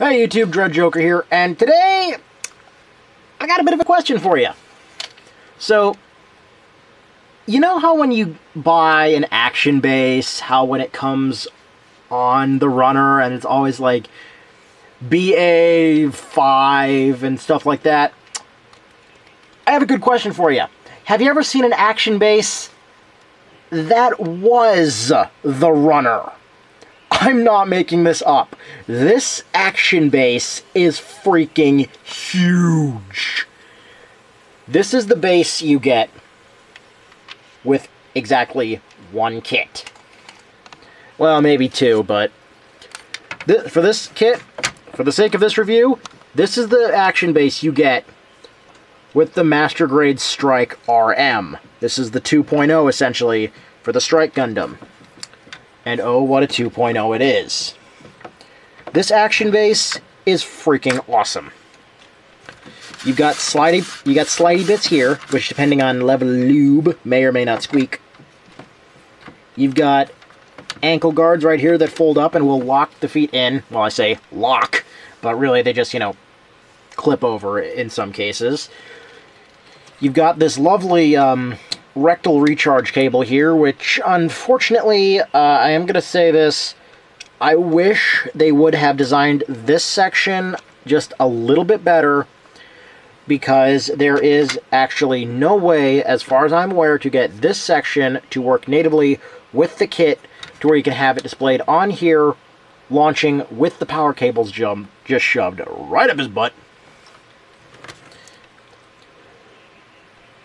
Hey YouTube, Dread Joker here, and today I got a bit of a question for you. So, you know how when you buy an action base, how when it comes on the runner and it's always like BA5 and stuff like that? I have a good question for you. Have you ever seen an action base that was the runner? I'm not making this up. This action base is freaking huge. This is the base you get with exactly one kit. Well, maybe two, but for this kit, for the sake of this review, this is the action base you get with the Master Grade Strike RM. This is the 2.0, essentially, for the Strike Gundam. And oh, what a 2.0 it is. This action base is freaking awesome. You've got slidey bits here, which depending on level of lube, may or may not squeak. You've got ankle guards right here that fold up and will lock the feet in. Well, I say lock, but really they just, clip over in some cases. You've got this lovely rectal recharge cable here, which unfortunately, I am going to say this, I wish they would have designed this section just a little bit better, because there is actually no way, as far as I'm aware, to get this section to work natively with the kit to where you can have it displayed on here, launching with the power cables just shoved right up his butt.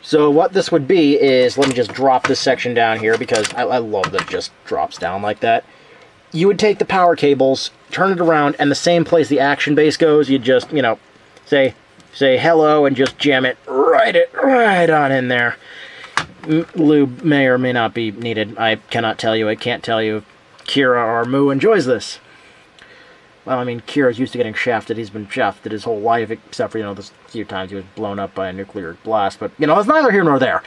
So what this would be is, let me just drop this section down here because I love that it just drops down like that. You would take the power cables, turn it around, and the same place the action base goes, you'd just, say hello and just jam it right on in there. Lube may or may not be needed. I cannot tell you, I can't tell you if Kira or Mu enjoys this. Well, I mean, Kira's used to getting shafted. He's been shafted his whole life, except for, the few times he was blown up by a nuclear blast. But, it's neither here nor there.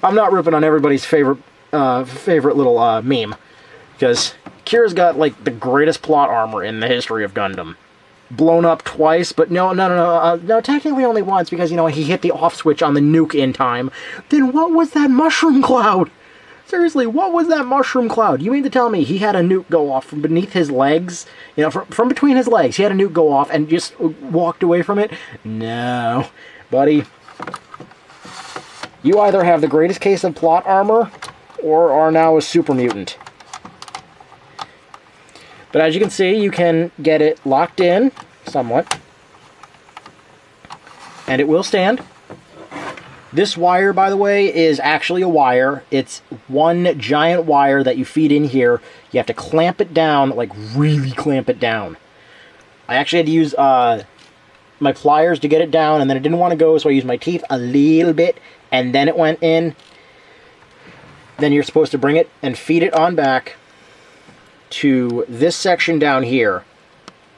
I'm not ripping on everybody's favorite little meme. Because Kira's got, the greatest plot armor in the history of Gundam. Blown up twice, but no, technically only once, because, he hit the off switch on the nuke in time. Then what was that mushroom cloud? Seriously, what was that mushroom cloud? You mean to tell me he had a nuke go off from beneath his legs? From between his legs, he had a nuke go off and just walked away from it? No. Buddy, you either have the greatest case of plot armor, or are now a super mutant. But as you can see, you can get it locked in, somewhat. And it will stand. This wire, by the way, is actually a wire. It's one giant wire that you feed in here. You have to clamp it down, really clamp it down. I actually had to use my pliers to get it down, and then it didn't want to go, so I used my teeth a little bit, and then it went in. Then you're supposed to bring it and feed it on back to this section down here.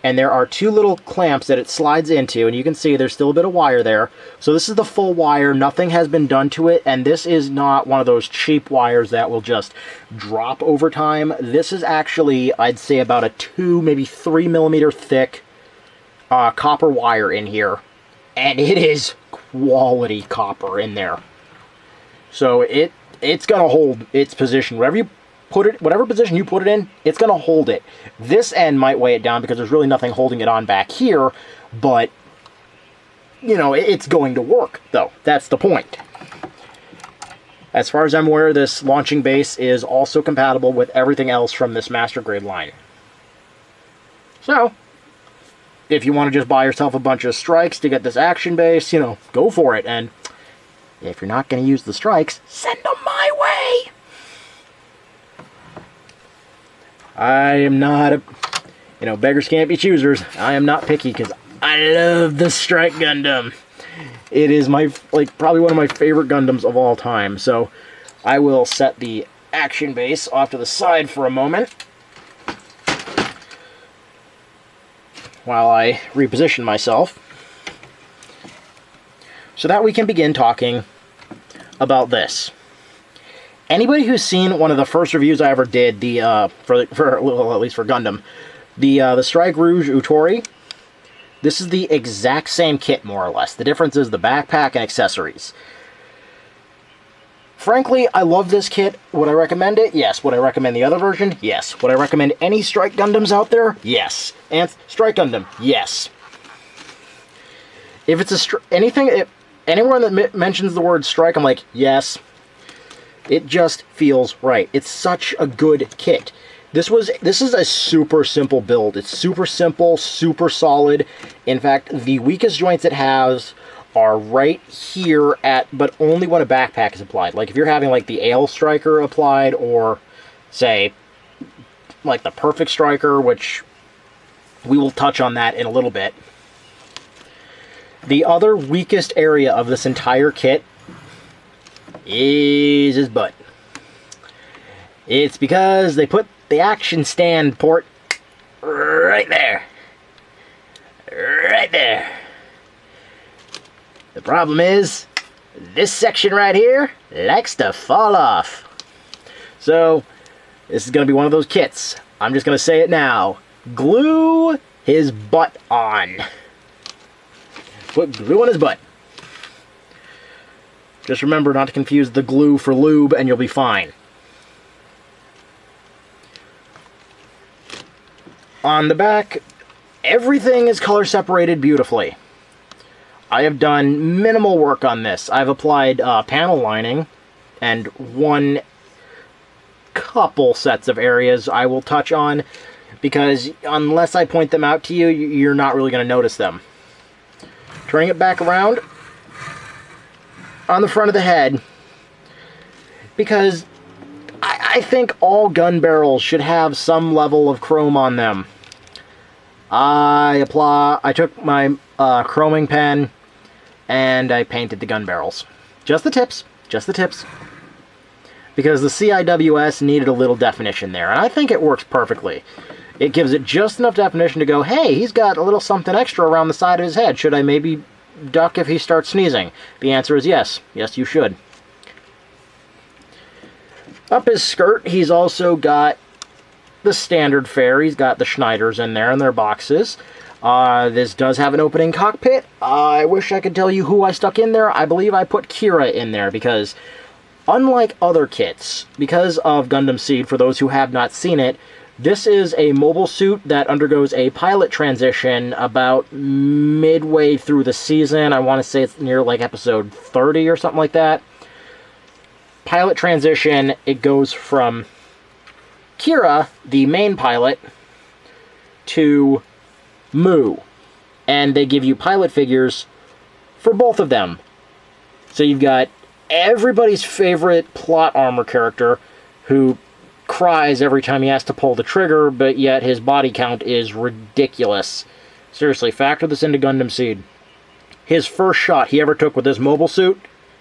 And there are two little clamps that it slides into, and you can see there's still a bit of wire there. So this is the full wire, nothing has been done to it, and this is not one of those cheap wires that will just drop over time. This is actually, I'd say, about a 2, maybe 3 millimeter thick copper wire in here. And it is quality copper in there. So it's going to hold its position. Whatever position you put it in, it's going to hold it. This end might weigh it down because there's really nothing holding it on back here, but, it's going to work, though. That's the point. As far as I'm aware, this launching base is also compatible with everything else from this Master Grade line. So, if you want to just buy yourself a bunch of strikes to get this action base, go for it. And if you're not going to use the strikes, send them my way! I am not beggars can't be choosers. I am not picky because I love the Strike Gundam. It is probably one of my favorite Gundams of all time. So I will set the action base off to the side for a moment while I reposition myself so that we can begin talking about this. Anybody who's seen one of the first reviews I ever did, well, at least for Gundam, The Strike Rouge Utori, this is the exact same kit, more or less. The difference is the backpack and accessories. Frankly, I love this kit. Would I recommend it? Yes. Would I recommend the other version? Yes. Would I recommend any Strike Gundams out there? Yes. And Strike Gundam? Yes. If it's anyone that mentions the word Strike, I'm like, yes. It just feels right. It's such a good kit. This is a super simple build. It's super simple, super solid. In fact, the weakest joints it has are right here but only when a backpack is applied. Like if you're having like the Aile striker applied, or say like the perfect striker, which we will touch on that in a little bit. The other weakest area of this entire kit is his butt. It's because they put the action stand port right there. Right there. The problem is, this section right here likes to fall off. So, this is going to be one of those kits. I'm just going to say it now. Glue his butt on. Put glue on his butt. Just remember not to confuse the glue for lube, and you'll be fine. On the back, everything is color separated beautifully. I have done minimal work on this. I've applied panel lining and one couple sets of areas I will touch on, because unless I point them out to you, you're not really going to notice them. Turning it back around, on the front of the head, because I think all gun barrels should have some level of chrome on them. I took my chroming pen and I painted the gun barrels. Just the tips. Just the tips. Because the CIWS needed a little definition there, and I think it works perfectly. It gives it just enough definition to go, hey, he's got a little something extra around the side of his head. Should I maybe duck if he starts sneezing? The answer is yes. Yes, you should. Up his skirt, he's also got the standard fare. He's got the Schneiders in there in their boxes. This does have an opening cockpit. I wish I could tell you who I stuck in there. I believe I put Kira in there because, unlike other kits, because of Gundam Seed, for those who have not seen it, this is a mobile suit that undergoes a pilot transition about midway through the season. I want to say it's near like episode 30 or something like that. Pilot transition, it goes from Kira, the main pilot, to Mu, and they give you pilot figures for both of them. So you've got everybody's favorite plot armor character who cries every time he has to pull the trigger, but yet his body count is ridiculous. Seriously, factor this into Gundam Seed. His first shot he ever took with this mobile suit,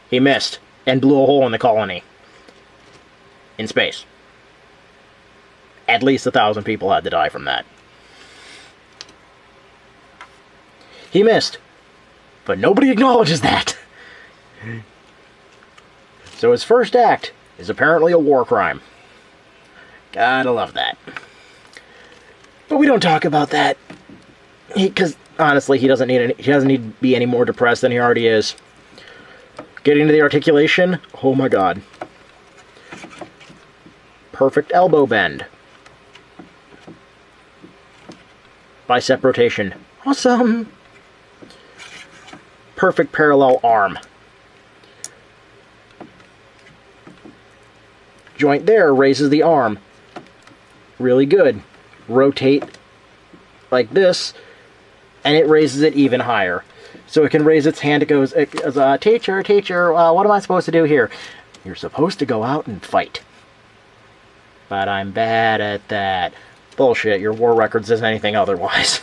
he missed and blew a hole in the colony in space. At least 1,000 people had to die from that. He missed, but nobody acknowledges that. So his first act is apparently a war crime. Gotta love that. But we don't talk about that, because honestly, he doesn't need to be any more depressed than he already is. Getting to the articulation, oh my god. Perfect elbow bend. Bicep rotation. Awesome. Perfect parallel arm. Joint there raises the arm. Really good. Rotate like this, and it raises it even higher. So it can raise its hand. It goes, teacher, what am I supposed to do here? You're supposed to go out and fight. But I'm bad at that. Bullshit, your war record says anything otherwise.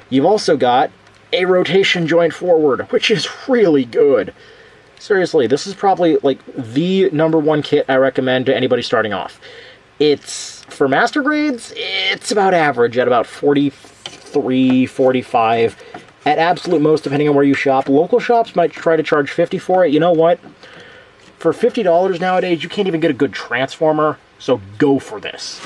You've also got a rotation joint forward, which is really good. Seriously, this is probably like the #1 kit I recommend to anybody starting off. It's, for master grades, it's about average at about 43, 45. At absolute most, depending on where you shop. Local shops might try to charge 50 for it. You know what? For $50 nowadays, you can't even get a good transformer, so go for this.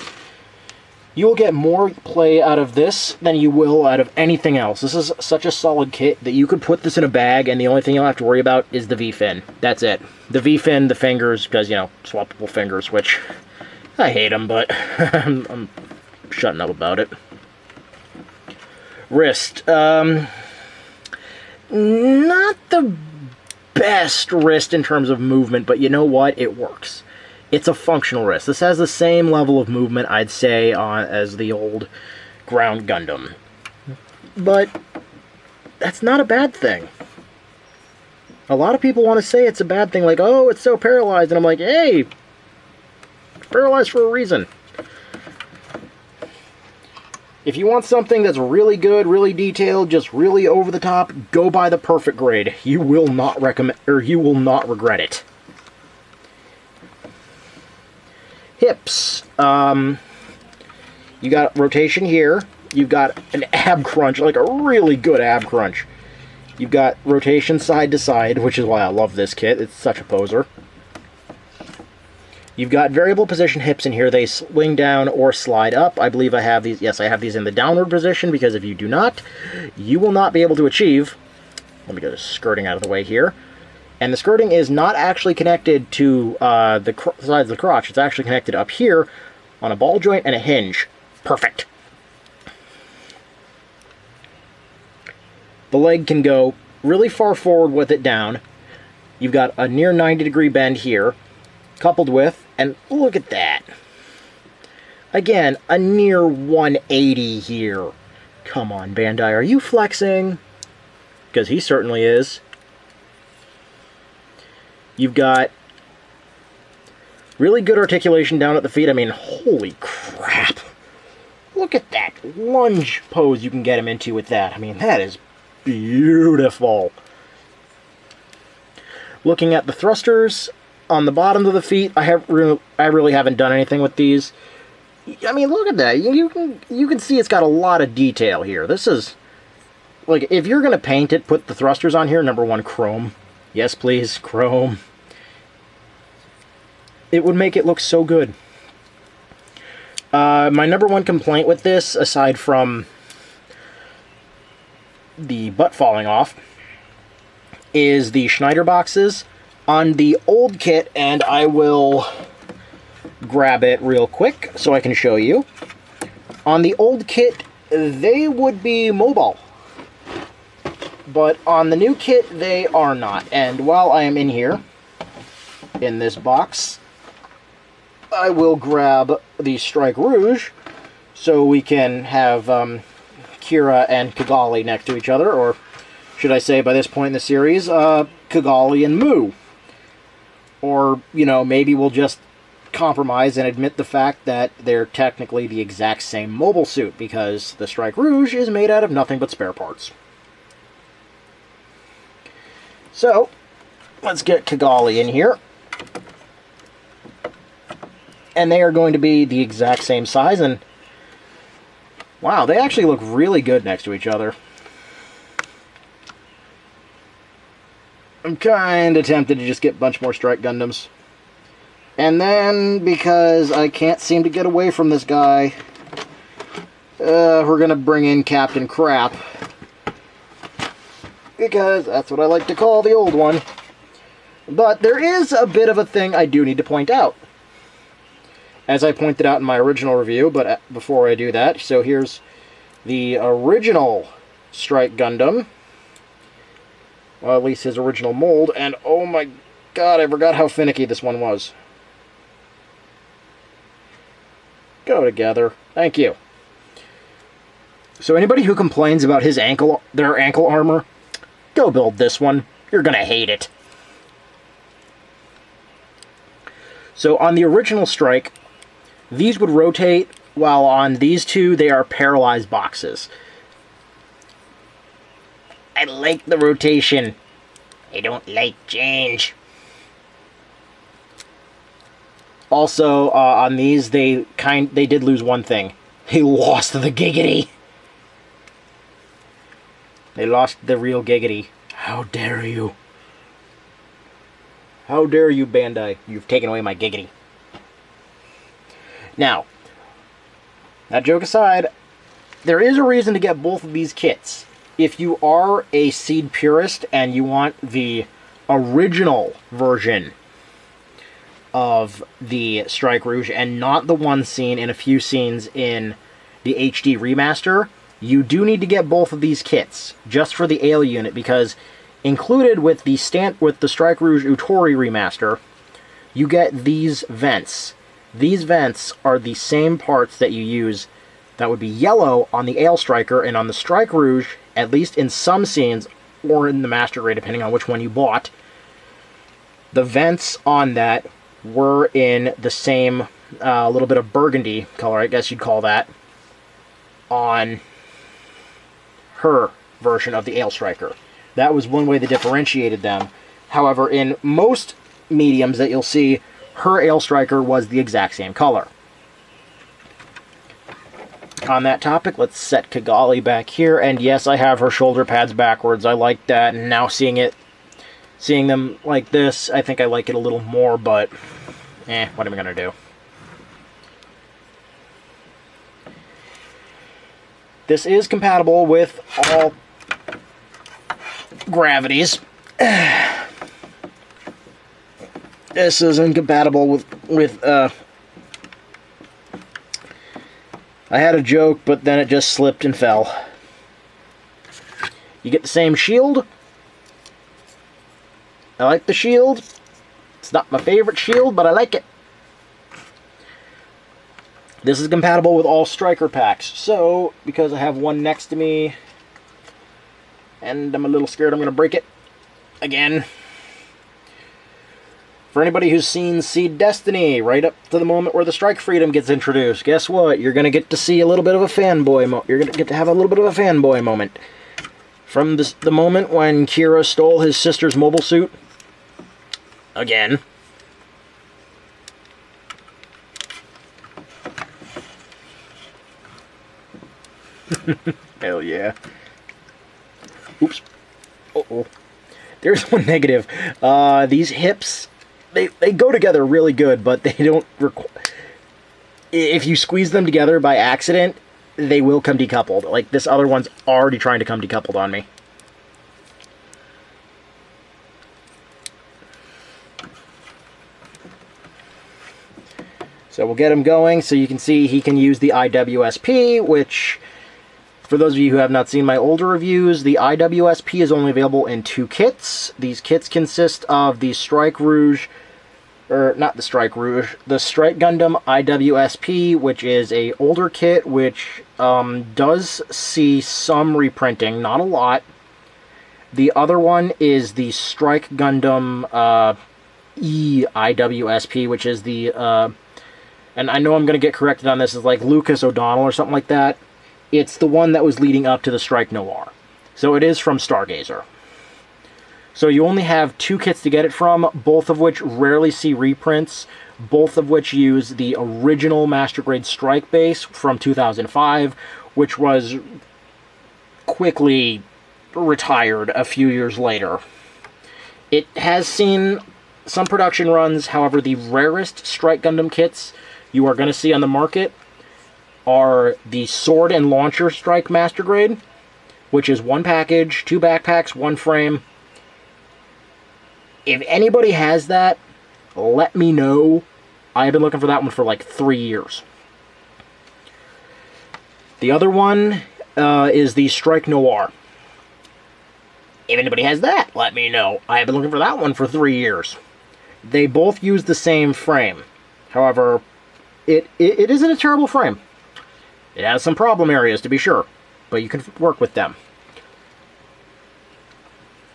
You will get more play out of this than you will out of anything else. This is such a solid kit that you could put this in a bag, and the only thing you'll have to worry about is the V-fin. That's it. The V-fin, the fingers, because, you know, swappable fingers, which I hate them, but I'm shutting up about it. Wrist. Not the best wrist in terms of movement, but you know what? It works. It's a functional wrist. This has the same level of movement, I'd say, as the old ground Gundam. But that's not a bad thing. A lot of people want to say it's a bad thing, like, oh, it's so paralyzed, and I'm like, hey, it's paralyzed for a reason. If you want something that's really good, really detailed, just really over the top, go buy the perfect grade. You will not recommend, or you will not regret it. Hips. You got rotation here. You've got an ab crunch, like a really good ab crunch. You've got rotation side to side, which is why I love this kit. It's such a poser. You've got variable position hips in here. They swing down or slide up. I believe I have these. Yes, I have these in the downward position, because if you do not, you will not be able to achieve. Let me get the skirting out of the way here. And the skirting is not actually connected to the sides of the crotch. It's actually connected up here on a ball joint and a hinge. Perfect. The leg can go really far forward with it down. You've got a near 90-degree bend here, coupled with, and look at that. Again, a near 180 here. Come on, Bandai, are you flexing? Because he certainly is. You've got really good articulation down at the feet. I mean, holy crap. Look at that lunge pose you can get him into with that. I mean, that is beautiful. Looking at the thrusters on the bottom of the feet, I really haven't done anything with these. I mean, look at that. You can see it's got a lot of detail here. This is, like, if you're going to paint it, put the thrusters on here. Number one, chrome. Yes, please, chrome. It would make it look so good. My number one complaint with this, aside from the butt falling off, is the Schneider boxes. On the old kit, and I will grab it real quick so I can show you. On the old kit, they would be mobile. But on the new kit, they are not. And while I am in here, in this box, I will grab the Strike Rouge so we can have Kira and Kigali next to each other, or should I say by this point in the series, Kigali and Mu. Or, you know, maybe we'll just compromise and admit the fact that they're technically the exact same mobile suit, because the Strike Rouge is made out of nothing but spare parts. So, let's get Kigali in here. And they are going to be the exact same size, and wow, they actually look really good next to each other. I'm kind of tempted to just get a bunch more Strike Gundams. And then, because I can't seem to get away from this guy, we're going to bring in Captain Crap. Because that's what I like to call the old one. But there is a bit of a thing I do need to point out. As I pointed out in my original review, but before I do that, so here's the original Strike Gundam. Well, at least his original mold, and oh my god, I forgot how finicky this one was. Go together. Thank you. So anybody who complains about their ankle armor, go build this one. You're gonna hate it. So on the original Strike, these would rotate, while on these two, they are paralyzed boxes. I like the rotation. I don't like change. Also, on these, they did lose one thing. They lost the giggity. They lost the real giggity. How dare you? How dare you, Bandai? You've taken away my giggity. Now, That joke aside, there is a reason to get both of these kits. If you are a Seed purist and you want the original version of the Strike Rouge and not the one seen in a few scenes in the HD remaster, you do need to get both of these kits just for the Aile unit, because included with the Strike Rouge Utori remaster, you get these vents. These vents are the same parts that you use that would be yellow on the Aile Striker, and on the Strike Rouge, at least in some scenes, or in the Master Grade, depending on which one you bought, the vents on that were in the same little bit of burgundy color, I guess you'd call that, on her version of the Aile Striker. That was one way they differentiated them. However, in most mediums that you'll see, her Aile Striker was the exact same color. On that topic, let's set Kigali back here, and yes, I have her shoulder pads backwards. I like that, and now seeing them like this, I think I like it a little more, but what am I gonna do? This is compatible with all gravities. This is incompatible with I had a joke, but then it just slipped and fell. You get the same shield. I like the shield. It's not my favorite shield, but I like it. This is compatible with all striker packs. So, because I have one next to me, and I'm a little scared I'm going to break it again. For anybody who's seen Seed Destiny, right up to the moment where the Strike Freedom gets introduced, guess what? You're going to get to see a little bit of a fanboy you're going to get to have a little bit of a fanboy moment. From the moment when Kira stole his sister's mobile suit. Again. Hell yeah. Oops. Uh-oh. There's one negative. These hips, they go together really good, but they don't if you squeeze them together by accident, they will come decoupled. Like, this other one's already trying to come decoupled on me. So we'll get him going so you can see he can use the IWSP, which, for those of you who have not seen my older reviews, the IWSP is only available in 2 kits. These kits consist of the Strike Rouge, or not the Strike Rouge, the Strike Gundam IWSP, which is a older kit, which does see some reprinting, not a lot. The other one is the Strike Gundam IWSP, which is the, and I know I'm going to get corrected on this, is like Lucas O'Donnell or something like that. It's the one that was leading up to the Strike Noir. So it is from Stargazer. So you only have 2 kits to get it from, both of which rarely see reprints, both of which use the original Master Grade Strike base from 2005, which was quickly retired a few years later. It has seen some production runs, however, the rarest Strike Gundam kits you are going to see on the market are the Sword and Launcher Strike Master Grade, which is 1 package, 2 backpacks, 1 frame. If anybody has that, let me know. I've been looking for that one for like 3 years. The other one is the Strike Noir. If anybody has that, let me know. I have been looking for that one for 3 years. They both use the same frame. However, it isn't a terrible frame. It has some problem areas, to be sure, but you can work with them.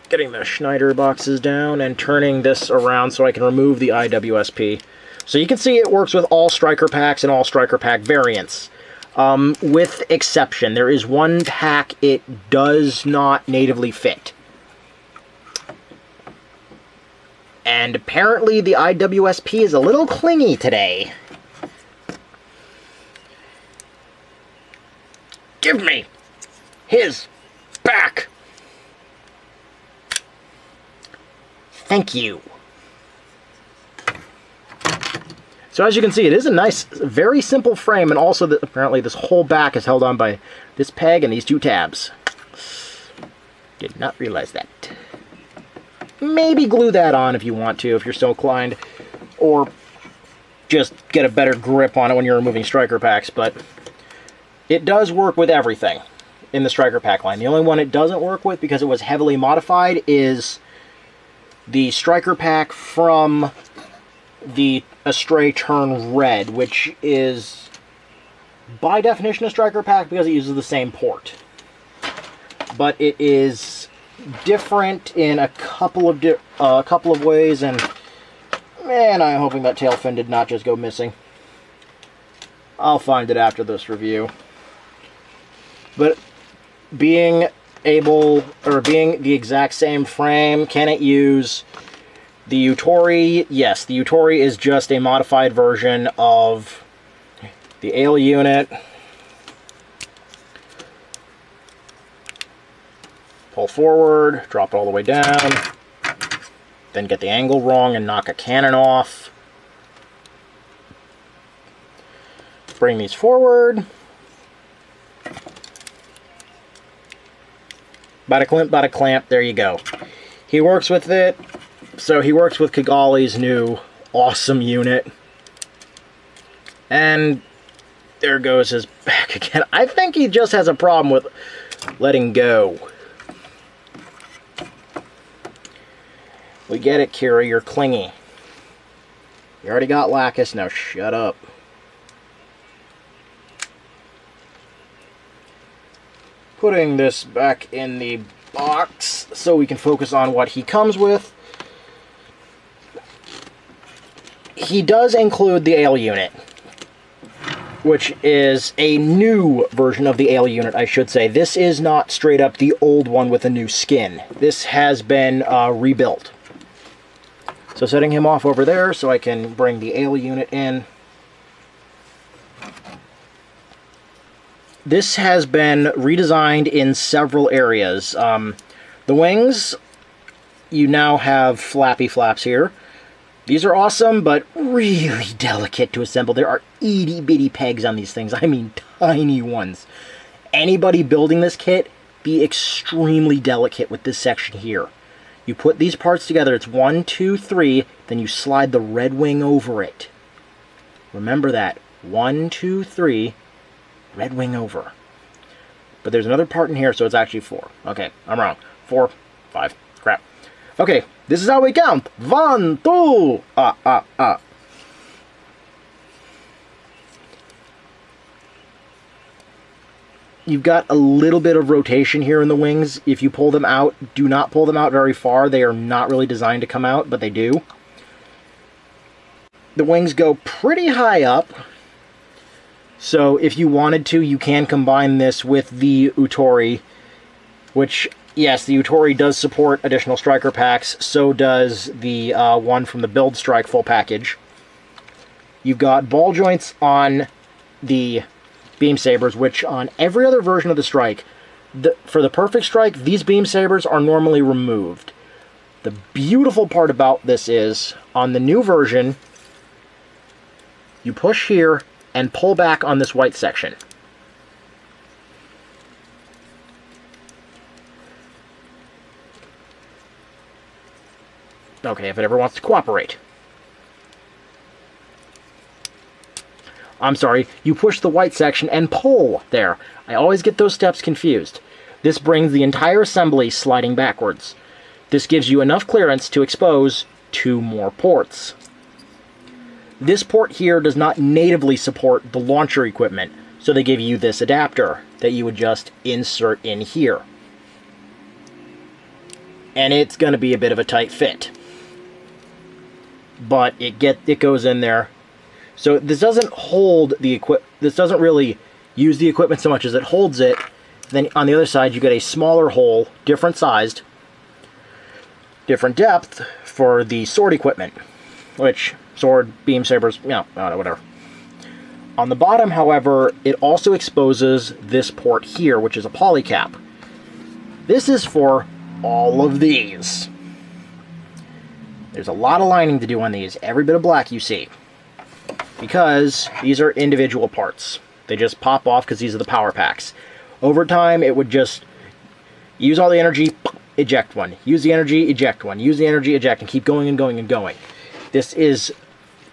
Getting the Schneider boxes down and turning this around so I can remove the IWSP. So you can see it works with all Striker packs and all Striker pack variants. With exception, there is one pack it does not natively fit. And apparently the IWSP is a little clingy today. Give me his back. Thank you. So as you can see, it is a nice, very simple frame, and also apparently this whole back is held on by this peg and these two tabs. Did not realize that. Maybe glue that on if you want to, if you're so inclined, or just get a better grip on it when you're removing striker packs, but it does work with everything in the striker pack line. The only one it doesn't work with, because it was heavily modified, is the striker pack from the Astray Turn Red, which is by definition a striker pack because it uses the same port. But it is different in a couple of ways, and man, I'm hoping that tail fin did not just go missing. I'll find it after this review. But being the exact same frame, can it use the Utori? Yes, the Utori is just a modified version of the Aile unit. Pull forward, drop it all the way down, then get the angle wrong and knock a cannon off. Bring these forward. Bada clamp, there you go. He works with it. So he works with Kigali's new awesome unit. And there goes his back again. I think he just has a problem with letting go. We get it, Kira, you're clingy. You already got Lacus, now shut up. Putting this back in the box so we can focus on what he comes with. He does include the Aile unit, which is a new version of the Aile unit, I should say. This is not straight up the old one with a new skin. This has been rebuilt. So setting him off over there so I can bring the Aile unit in. This has been redesigned in several areas. The wings, you now have flappy flaps here. These are awesome, but really delicate to assemble. There are itty-bitty pegs on these things. I mean, tiny ones. Anybody building this kit, be extremely delicate with this section here. You put these parts together, it's 1, 2, 3, then you slide the red wing over it. Remember that. 1, 2, 3, red wing over. But there's another part in here, so it's actually 4. Okay, I'm wrong. 4, 5. Crap. Okay, this is how we count. 1, 2, You've got a little bit of rotation here in the wings. If you pull them out, do not pull them out very far. They are not really designed to come out, but they do. The wings go pretty high up. So if you wanted to, you can combine this with the Utori, which, yes, the Utori does support additional striker packs. So does the one from the Build Strike full package. You've got ball joints on the beam sabers, which on every other version of the strike, for the perfect strike, these beam sabers are normally removed. The beautiful part about this is, on the new version, you push here and pull back on this white section. Okay, if it ever wants to cooperate. I'm sorry, you push the white section and pull there. I always get those steps confused. This brings the entire assembly sliding backwards. This gives you enough clearance to expose 2 more ports. This port here does not natively support the launcher equipment, so they give you this adapter that you would just insert in here. And it's going to be a bit of a tight fit. But it goes in there. So this doesn't hold the this doesn't really use the equipment so much as it holds it. Then on the other side you get a smaller hole, different sized, different depth for the sword equipment, which sword, beam sabers, whatever. On the bottom, however, it also exposes this port here, which is a polycap. This is for all of these. There's a lot of lining to do on these, every bit of black you see. because these are individual parts. They just pop off because these are the power packs. Over time, it would just use all the energy, eject one. Use the energy, eject one. Use the energy, eject, and keep going and going and going. This is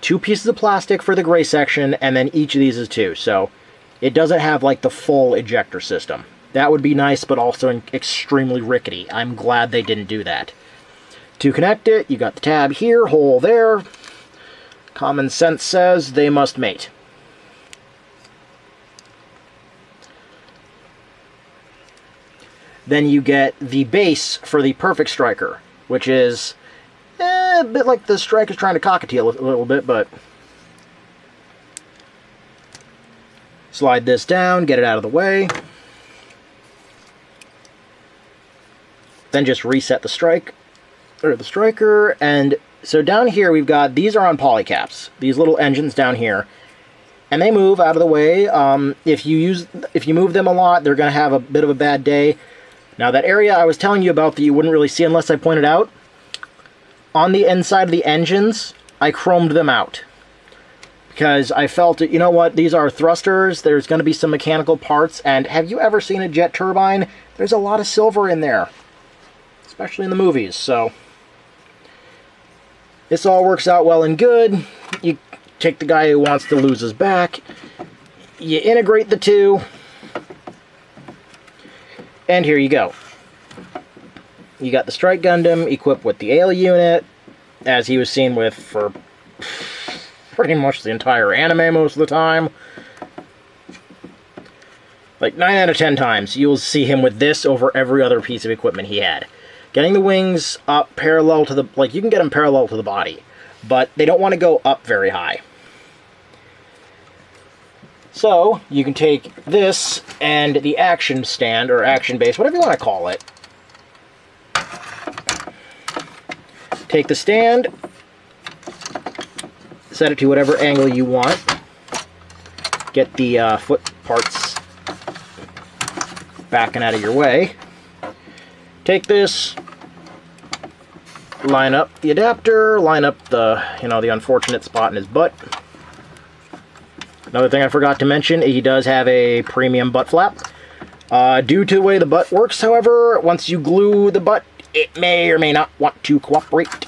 2 pieces of plastic for the gray section, and then each of these is 2. So it doesn't have like the full ejector system. That would be nice, but also extremely rickety. I'm glad they didn't do that. To connect it, you got the tab here, hole there. Common sense says they must mate. Then you get the base for the Perfect Striker, which is a bit like the Striker's trying to cockatiel a little bit, but slide this down, get it out of the way. Then just reset the striker, and so down here we've got, these are on polycaps, these little engines down here, and they move out of the way. If you move them a lot, they're going to have a bit of a bad day. Now that area I was telling you about that you wouldn't really see unless I pointed out, on the inside of the engines, I chromed them out. Because I felt, you know what, these are thrusters, there's going to be some mechanical parts, and have you ever seen a jet turbine? There's a lot of silver in there. Especially in the movies, so this all works out well and good. You take the guy who wants to lose his back, you integrate the two, and here you go. You got the Strike Gundam equipped with the Aile unit, as he was seen with for pretty much the entire anime most of the time. Like 9 out of 10 times, you'll see him with this over every other piece of equipment he had. Getting the wings up parallel to the, like, you can get them parallel to the body, but they don't want to go up very high. So, you can take this and the action stand, or action base, whatever you want to call it. Take the stand, set it to whatever angle you want. Get the foot parts backing out of your way. Take this, line up the adapter, line up the, the unfortunate spot in his butt. Another thing I forgot to mention, he does have a premium butt flap. Due to the way the butt works, however, once you glue the butt, it may or may not want to cooperate.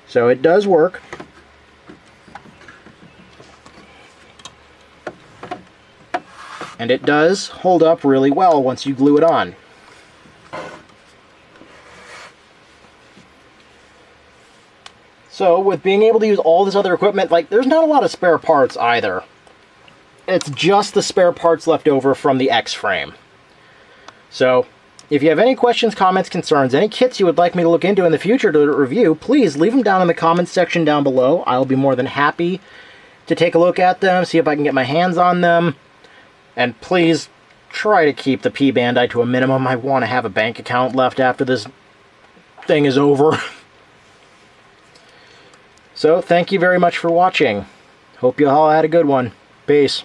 So it does work. And it does hold up really well once you glue it on. So, with being able to use all this other equipment, like, there's not a lot of spare parts either. It's just the spare parts left over from the X-frame. So, if you have any questions, comments, concerns, any kits you would like me to look into in the future to review, please leave them down in the comments section down below. I'll be more than happy to take a look at them, see if I can get my hands on them. And please try to keep the P-Bandai to a minimum. I want to have a bank account left after this thing is over. So, thank you very much for watching. Hope you all had a good one. Peace.